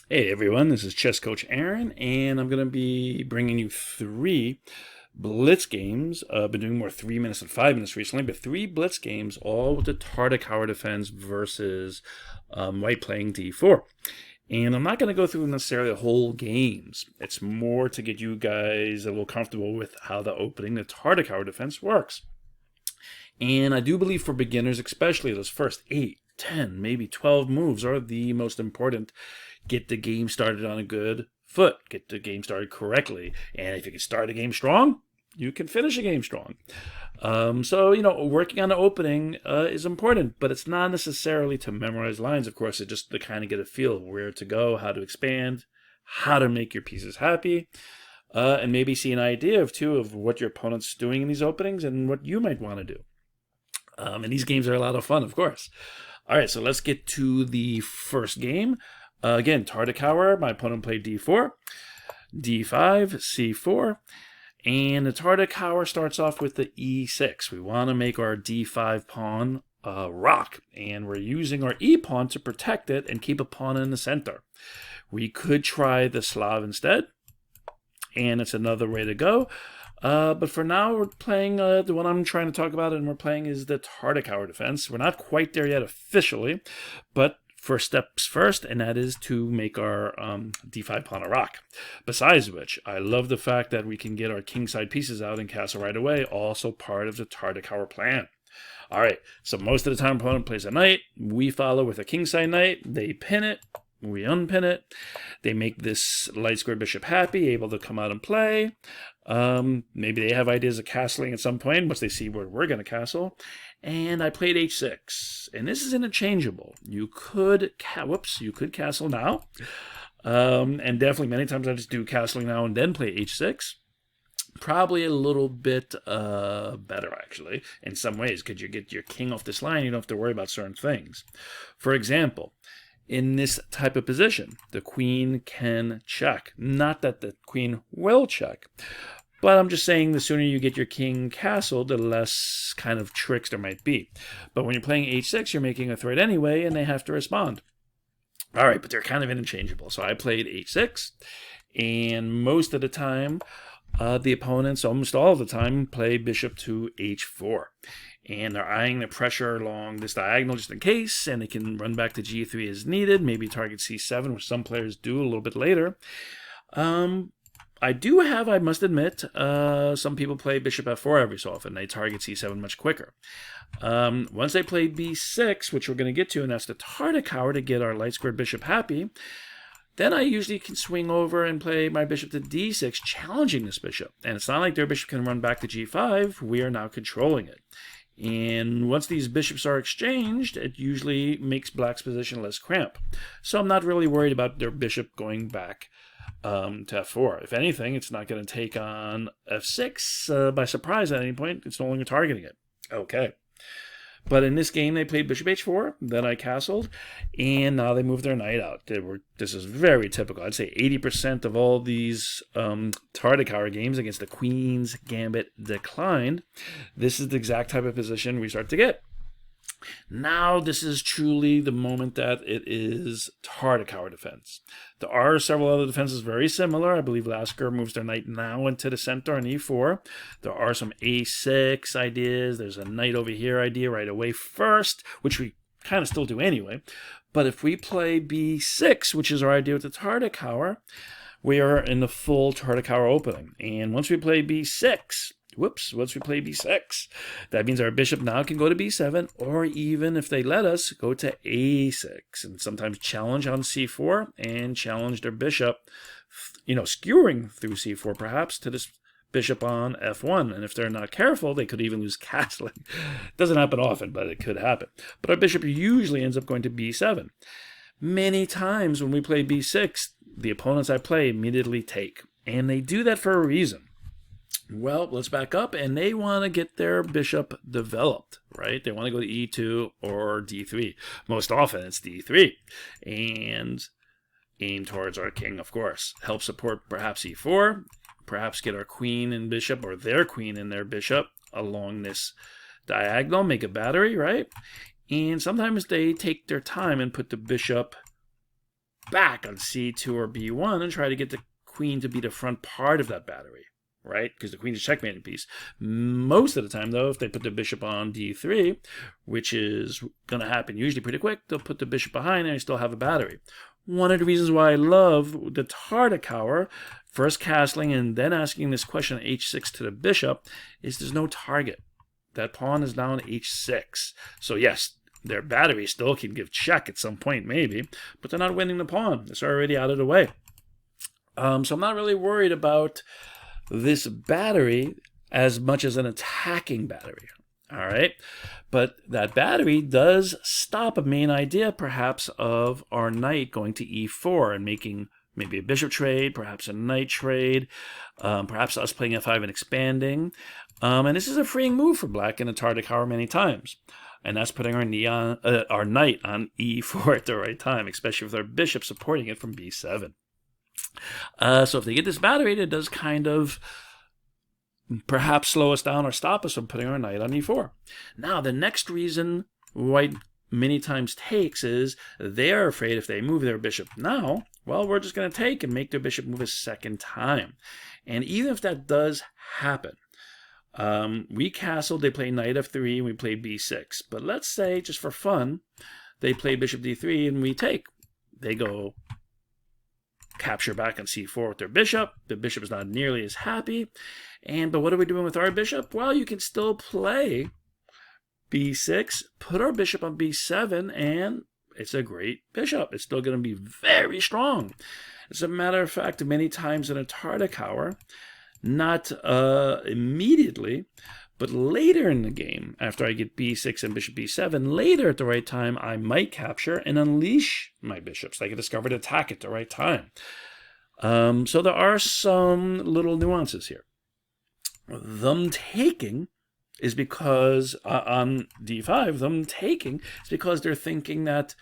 Hey everyone, this is Chess Coach Aaron, and I'm going to be bringing you three Blitz games. I've been doing more 3 minutes and 5 minutes recently, but three Blitz games, all with the Tartakower defense versus White playing d4. And I'm not going to go through necessarily the whole games. It's more to get you guys a little comfortable with how the opening, the Tartakower defense works. And I do believe for beginners, especially those first 8, 10, maybe 12 moves are the most important. Get the game started on a good foot. Get the game started correctly. And if you can start a game strong, you can finish a game strong. Working on the opening is important, but it's not necessarily to memorize lines. Of course, it's just to kind of get a feel of where to go, how to expand, how to make your pieces happy, and maybe see an idea of what your opponent's doing in these openings and what you might want to do. And these games are a lot of fun, of course. All right, so let's get to the first game. Again, Tartakower, my opponent played d4, d5, c4, and the Tartakower starts off with the e6. We want to make our d5 pawn rock, and we're using our e pawn to protect it and keep a pawn in the center. We could try the Slav instead, and it's another way to go. But for now, we're playing the one I'm trying to talk about, and we're playing is the Tartakower defense. We're not quite there yet officially, but first steps first, and that is to make our d5 pawn a rock. Besides which, I love the fact that we can get our kingside pieces out and castle right away, also part of the Tartakower plan. All right, so most of the time opponent plays a knight. We follow with a kingside knight. They pin it. We unpin it. They make this light square bishop happy, able to come out and play. Maybe they have ideas of castling at some point once they see where we're going to castle. And I played h6, and this is interchangeable. You could castle now, and definitely many times I just do castling now and then play h6. Probably a little bit better, actually, in some ways, because you get your king off this line. You don't have to worry about certain things. For example, in this type of position, the queen can check. Not that the queen will check, but I'm just saying the sooner you get your king castled, the less kind of tricks there might be. But when you're playing h6, you're making a threat anyway, and they have to respond. All right, but they're kind of interchangeable. So I played h6, and most of the time, the opponents, almost all of the time, play bishop to h4. And they're eyeing the pressure along this diagonal just in case, and they can run back to g3 as needed, maybe target c7, which some players do a little bit later. I must admit, some people play bishop f4 every so often. They target c7 much quicker. Once they play b6, which we're going to get to, and that's the Tartakower to get our light squared bishop happy, then I usually can swing over and play my bishop to d6, challenging this bishop. And it's not like their bishop can run back to g5. We are now controlling it. And once these bishops are exchanged, it usually makes black's position less cramped. So I'm not really worried about their bishop going back to f4. If anything, it's not going to take on f6 by surprise at any point. It's no longer targeting it. Okay. But in this game, they played bishop h4, then I castled, and now they moved their knight out. This is very typical. I'd say 80% of all these Tartakower games against the queen's gambit declined. This is the exact type of position we start to get. Now this is truly the moment that it is Tartakower defense. There are several other defenses very similar. I believe Lasker moves their knight now into the center on e4. There are some a6 ideas. There's a knight over here idea right away first, which we kind of still do anyway. But if we play b6, which is our idea with the Tartakower, we are in the full Tartakower opening. And once we play b6, once we play b6, that means our bishop now can go to b7, or even if they let us, go to a6, and sometimes challenge on c4 and challenge their bishop, skewering through c4 perhaps to this bishop on f1. And if they're not careful, they could even lose castling. Doesn't happen often, but it could happen. But our bishop usually ends up going to b7. Many times when we play b6, the opponents I play immediately take, and they do that for a reason. Well, let's back up, and they want to get their bishop developed, right? They want to go to e2 or d3. Most often it's d3, and aim towards our king, of course. Help support perhaps e4, perhaps get our queen and bishop, or their queen and their bishop along this diagonal, make a battery, right? And sometimes they take their time and put the bishop back on c2 or b1 and try to get the queen to be the front part of that battery, right? Because the queen is a checkmating piece. Most of the time, though, if they put the bishop on d3, which is going to happen usually pretty quick, they'll put the bishop behind and you still have a battery. One of the reasons why I love the Tartakower, first castling and then asking this question on h6 to the bishop, is there's no target. That pawn is now on h6. So yes, their battery still can give check at some point maybe, but they're not winning the pawn. It's already out of the way. So I'm not really worried about this battery as much as an attacking battery. All right, but that battery does stop a main idea perhaps of our knight going to e4 and making maybe a bishop trade, perhaps a knight trade, perhaps us playing f5 and expanding. And this is a freeing move for black in the Tartakower many times. And that's putting our knight on e4 at the right time, especially with our bishop supporting it from b7. So if they get this battery, it does kind of perhaps slow us down or stop us from putting our knight on e4. Now, the next reason white many times takes is they're afraid if they move their bishop now, well, we're just going to take and make their bishop move a second time. And even if that does happen, we castled, they play knight f3, and we play b6. But let's say, just for fun, they play bishop d3 and we take. They go capture back on c4 with their bishop. The bishop is not nearly as happy. But what are we doing with our bishop? Well, you can still play b6, put our bishop on b7, and it's a great bishop. It's still going to be very strong. As a matter of fact, many times in a Tartakower, not immediately, but later in the game, after I get b6 and bishop b7, later at the right time, I might capture and unleash my bishops. I can discover the attack at the right time. So there are some little nuances here. Them taking is because, on d5, them taking is because they're thinking that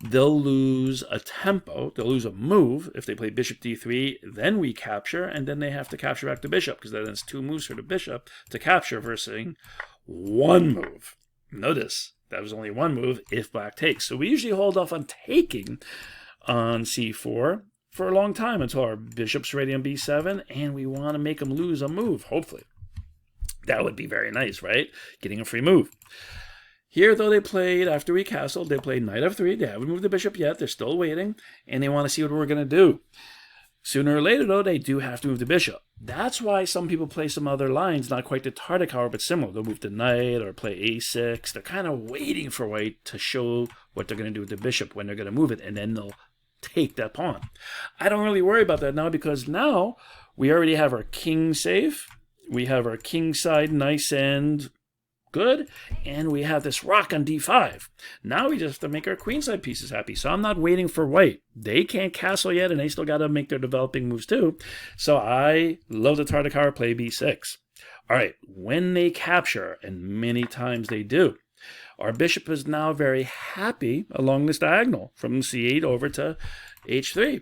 they'll lose a tempo, they'll lose a move if they play bishop d3, then we capture, and then they have to capture back the bishop, because then it's 2 moves for the bishop to capture versus 1 move. Notice, that was only 1 move if black takes. So we usually hold off on taking on c4 for a long time until our bishop's ready on b7, and we want to make them lose a move, hopefully. That would be very nice, right? Getting a free move. Here, though, they played, after we castled, they played knight f3. They haven't moved the bishop yet. They're still waiting, and they want to see what we're going to do. Sooner or later, though, they do have to move the bishop. That's why some people play some other lines, not quite the Tartakower, but similar. They'll move the knight or play a6. They're kind of waiting for white to show what they're going to do with the bishop when they're going to move it, and then they'll take that pawn. I don't really worry about that now, because now we already have our king safe. We have our king side nice and good, and we have this rock on d5. Now we just have to make our queenside pieces happy. So I'm not waiting for white. They can't castle yet, and they still got to make their developing moves too. So I love the Tartakower play b6. All right, when they capture, and many times they do, our bishop is now very happy along this diagonal from c8 over to h3.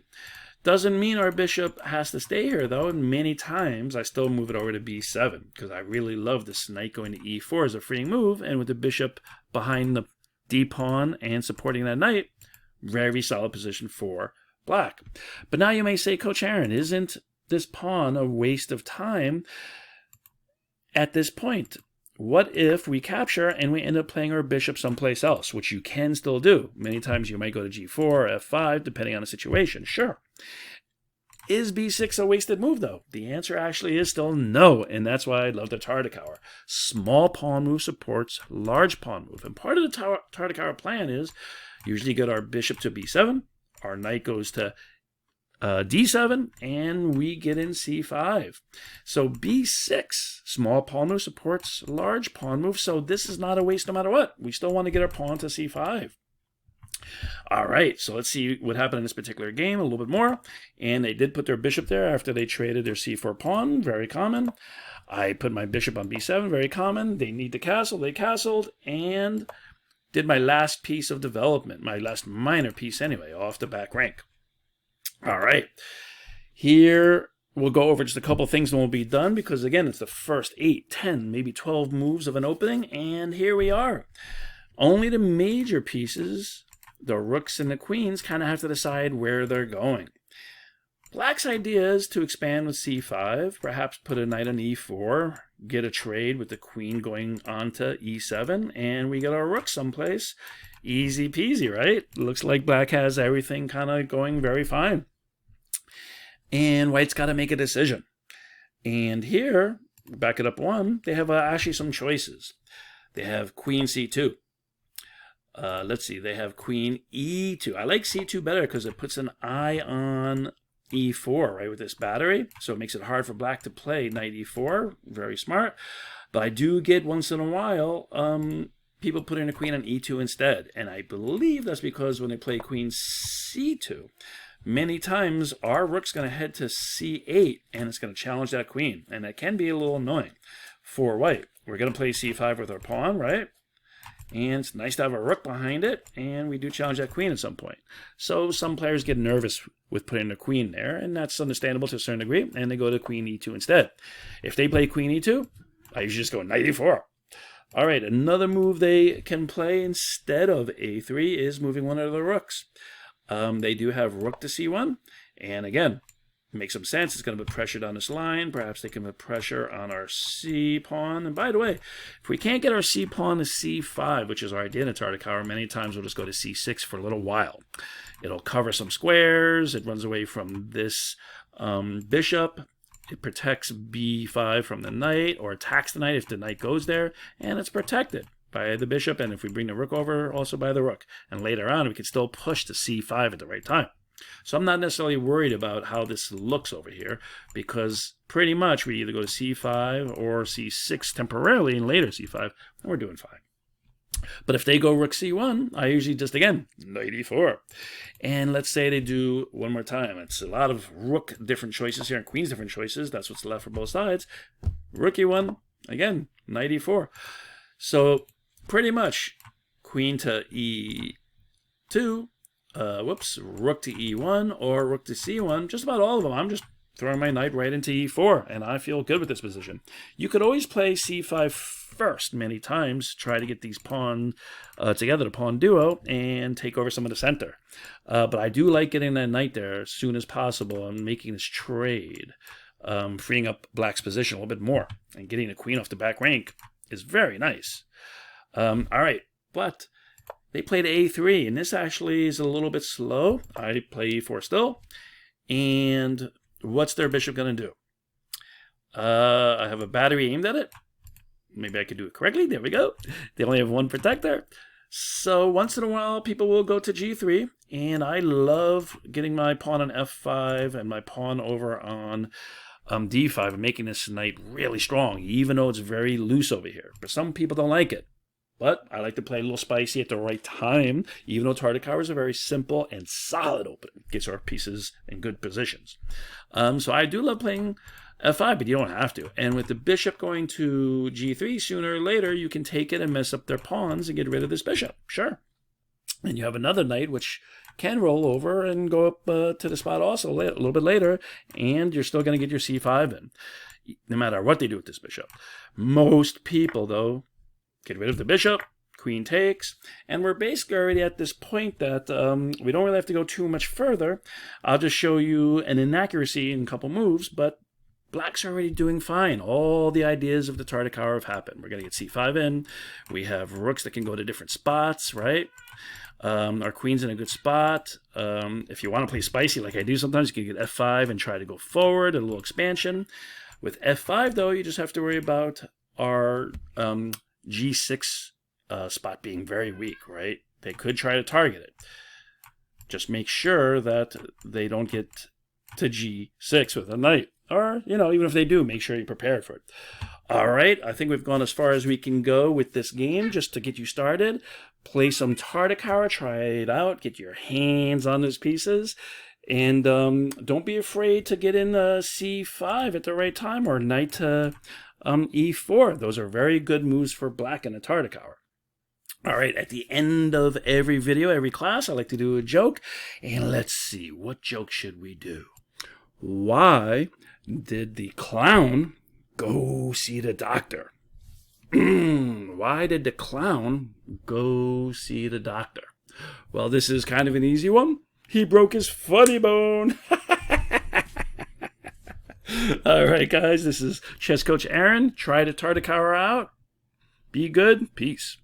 Doesn't mean our bishop has to stay here, though, and many times I still move it over to b7 because I really love this knight going to e4 as a freeing move, and with the bishop behind the d-pawn and supporting that knight, very solid position for black. But now you may say, Coach Aaron, isn't this pawn a waste of time at this point? What if we capture and we end up playing our bishop someplace else, which you can still do? Many times you might go to g4 or f5, depending on the situation. Sure. Is b6 a wasted move, though? The answer actually is still no, and that's why I love the Tartakower. Small pawn move supports large pawn move, and part of the Tartakower plan is usually get our bishop to b7, our knight goes to d7, and we get in c5. So b6, small pawn move supports large pawn move, so this is not a waste no matter what. We still want to get our pawn to c5. All right, so let's see what happened in this particular game a little bit more. And they did put their bishop there after they traded their c4 pawn, very common. I put my bishop on b7, very common. They need to castle, they castled, and did my last piece of development, my last minor piece anyway, off the back rank. All right, here we'll go over just a couple things and we'll be done because, again, it's the first 8, 10, maybe 12 moves of an opening, and here we are. Only the major pieces the rooks and the queens kind of have to decide where they're going. Black's idea is to expand with c5, perhaps put a knight on e4, get a trade with the queen going on to e7, and we get our rook someplace. Easy peasy, right? Looks like black has everything kind of going very fine. And white's got to make a decision. And here, back it up one, they have actually some choices. They have queen c2. Let's see, they have queen e2. I like c2 better because it puts an eye on e4, right, with this battery. So it makes it hard for black to play knight e4. Very smart. But I do get once in a while people putting a queen on e2 instead. And I believe that's because when they play queen c2, many times our rook's going to head to c8 and it's going to challenge that queen. And that can be a little annoying for white. We're going to play c5 with our pawn, right? And it's nice to have a rook behind it, and we do challenge that queen at some point. So some players get nervous with putting a queen there, and that's understandable to a certain degree, and they go to queen e2 instead. If they play queen e2, I usually just go knight e4. All right, another move they can play instead of a3 is moving one of the rooks. They do have rook to c1, and again, it makes some sense. It's going to put pressure on this line. Perhaps they can put pressure on our c pawn. And by the way, if we can't get our c pawn to c5, which is our idea in Tartakower, many times we'll just go to c6 for a little while. It'll cover some squares. It runs away from this bishop. It protects b5 from the knight, or attacks the knight if the knight goes there. And it's protected by the bishop. And if we bring the rook over, also by the rook. And later on, we can still push to c5 at the right time. So I'm not necessarily worried about how this looks over here, because pretty much we either go to c5 or c6 temporarily and later c5, and we're doing fine. But if they go rook c1, I usually just, again, knight e4. And let's say they do one more time. It's a lot of rook different choices here and queens different choices. That's what's left for both sides. Rook e1, again, knight e4. So pretty much queen to e2, rook to e1 or rook to c1, just about all of them. I'm just throwing my knight right into e4, and I feel good with this position. You could always play c5 first many times, try to get these pawns together, the pawn duo, and take over some of the center. But I do like getting that knight there as soon as possible and making this trade, freeing up black's position a little bit more, and getting the queen off the back rank is very nice. All right, but they played a3, and this actually is a little bit slow. I play e4 still. And what's their bishop going to do? I have a battery aimed at it. Maybe I could do it correctly. There we go. They only have one protector. So once in a while, people will go to g3. And I love getting my pawn on f5 and my pawn over on d5 and making this knight really strong, even though it's very loose over here. But some people don't like it. But I like to play a little spicy at the right time, even though Tartakower is a very simple and solid opening. Gets our pieces in good positions. So I do love playing f5, but you don't have to. And with the bishop going to g3, sooner or later, you can take it and mess up their pawns and get rid of this bishop. Sure. And you have another knight, which can roll over and go up to the spot also a little bit later, and you're still going to get your c5 in, no matter what they do with this bishop. Most people, though, get rid of the bishop, queen takes, and we're basically already at this point that we don't really have to go too much further. I'll just show you an inaccuracy in a couple moves, but black's already doing fine. All the ideas of the Tartakower have happened. We're going to get c5 in. We have rooks that can go to different spots, right? Our queen's in a good spot. If you want to play spicy like I do sometimes, you can get f5 and try to go forward, a little expansion. With f5, though, you just have to worry about our g6 spot being very weak, right? They could try to target it. Just make sure that they don't get to g6 with a knight. Or, even if they do, make sure you're prepared for it. All right, I think we've gone as far as we can go with this game just to get you started. Play some Tartakower, try it out, get your hands on those pieces. And don't be afraid to get in c5 at the right time or knight to e4. Those are very good moves for black in a Tartakower. All right, at the end of every video, every class, I like to do a joke. And let's see, what joke should we do? Why did the clown go see the doctor? Why did the clown go see the doctor? Well, this is kind of an easy one. He broke his funny bone. All right, guys, this is Chess Coach Aaron. Try to Tartakower out. Be good. Peace.